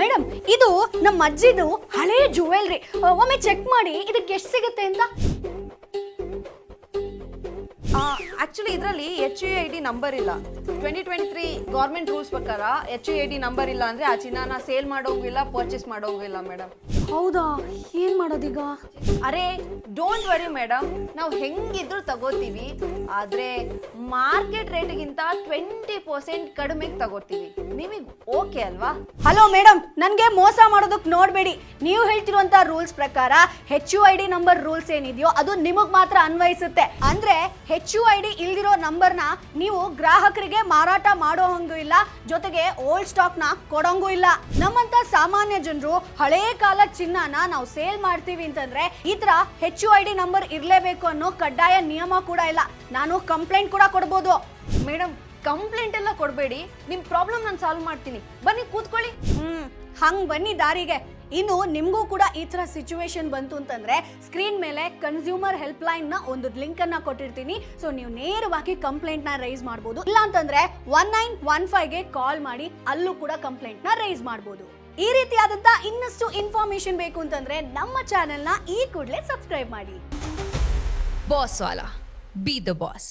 Madam ಇದು ನಮ್ಮ ಅಜ್ಜಿದು ಹಳೆ ಜುವೆಲ್ರಿ, ಒಮ್ಮೆ ಚೆಕ್ ಮಾಡಿ ಇದಕ್ಕೆ ಎಷ್ಟು ಸಿಗುತ್ತೆ ಅಂತ. ಆಕ್ಚುಲಿ ಇದರಲ್ಲಿ HUID ನಂಬರ್ ಇಲ್ಲ. 2023 ಗೌರ್ಮೆಂಟ್ ರೂಲ್ಸ್ ಪ್ರಕಾರ HUID ನಂಬರ್ ಇಲ್ಲ ಅಂದ್ರೆ ಆ ಚಿನ್ನನ ಸೇಲ್ ಮಾಡೋಂಗಿಲ್ಲ, ಪರ್ಚೇಸ್ ಮಾಡೋಂಗಿಲ್ಲ ಮೇಡಮ್. ಹೌದಾ, ಏನ್ ಮಾಡೋದೀಗ? ಅರೆ ಡೋಂಟ್ ವರಿ ಮೇಡಮ್, ನಾವು ಹೆಂಗಿದ್ರು ತಗೋತೀವಿ, ಆದ್ರೆ ಮಾರ್ಕೆಟ್ ರೇಟ್ಗಿಂತ 20% ಕಡಿಮೆಗೆ ತಗೋತೀವಿ. ನಿಮಗೆ ಓಕೆ ಅಲ್ವಾ? ಹಲೋ ಮೇಡಮ್, ನನಗೆ ಮೋಸ ಮಾಡೋದಕ್ಕೆ ನೋಡಬೇಡಿ. ನೀವು ಹೇಳ್ತಿರುವಂತ ರೂಲ್ಸ್ ಪ್ರಕಾರ HUID ನಂಬರ್ ರೂಲ್ಸ್ ಏನಿದೆಯೋ ಅದು ನಿಮಗ್ ಮಾತ್ರ ಅನ್ವಯಿಸುತ್ತೆ. ಅಂದ್ರೆ HUID ಇಲ್ದಿರೋ ನಂಬರ್ನ ನೀವು ಗ್ರಾಹಕರಿಗೆ ಮಾರಾಟ ಮಾಡೋ ಹಂಗೂ ಇಲ್ಲ, ಜೊತೆಗೆ ಓಲ್ಡ್ ಸ್ಟಾಕ್ ನ ಕೊಡೋಂಗೂ ಇಲ್ಲ. ನಮ್ಮಂತ ಸಾಮಾನ್ಯ ಜನರು ಹಳೇ ಕಾಲ ಚಿನ್ನನ ನಾವು ಸೇಲ್ ಮಾಡ್ತೀವಿ ಅಂತಂದ್ರೆ ಈ ತರ HUID ನಂಬರ್ ಇರ್ಲೇಬೇಕು ಅನ್ನೋ ಕಡ್ಡಾಯ ನಿಯಮ ಕೂಡ ಇಲ್ಲ. ನಾನು ಕಂಪ್ಲೇಂಟ್ ಕೂಡ ಕೊಡ್ಬೋದು. ಮೇಡಮ್ ಕಂಪ್ಲೇಂಟ್ ಎಲ್ಲ ಕೊಡಬೇಡಿ, ನಿಮ್ ಪ್ರಾಬ್ಲಮ್ ನಾನು ಸಾಲ್ವ್ ಮಾಡ್ತೀನಿ. ಬನ್ನಿ ಕೂತ್ಕೊಳ್ಳಿ. ಹಂಗ್ ಬನ್ನಿ ದಾರಿಗೆ. ಇನ್ನು ನಿಮ್ಗೂ ಕೂಡ ಈ ತರ ಸಿಚುವೇಶನ್ ಬಂತು ಅಂತಂದ್ರೆ ಸ್ಕ್ರೀನ್ ಮೇಲೆ ಕನ್ಸ್ಯೂಮರ್ ಹೆಲ್ಪ್ ಲೈನ್ ನ ಒಂದು ಲಿಂಕ್ ಅನ್ನ ಕೊಟ್ಟಿರ್ತೀನಿ. ಸೊ ನೀವು ನೇರವಾಗಿ ಕಂಪ್ಲೇಂಟ್ ನ ರೈಸ್ ಮಾಡಬಹುದು. ಇಲ್ಲ ಅಂತಂದ್ರೆ 1915 ಗೆ ಕಾಲ್ ಮಾಡಿ ಅಲ್ಲೂ ಕೂಡ ಕಂಪ್ಲೇಂಟ್ ನ ರೈಸ್ ಮಾಡಬಹುದು. ಈ ರೀತಿಯಾದಂತ ಇನ್ನಷ್ಟು ಇನ್ಫಾರ್ಮೇಶನ್ ಬೇಕು ಅಂತಂದ್ರೆ ನಮ್ಮ ಚಾನೆಲ್ ನ ಈ ಕೂಡಲೇ ಸಬ್ಸ್ಕ್ರೈಬ್ ಮಾಡಿ. Boss Vala, B the boss.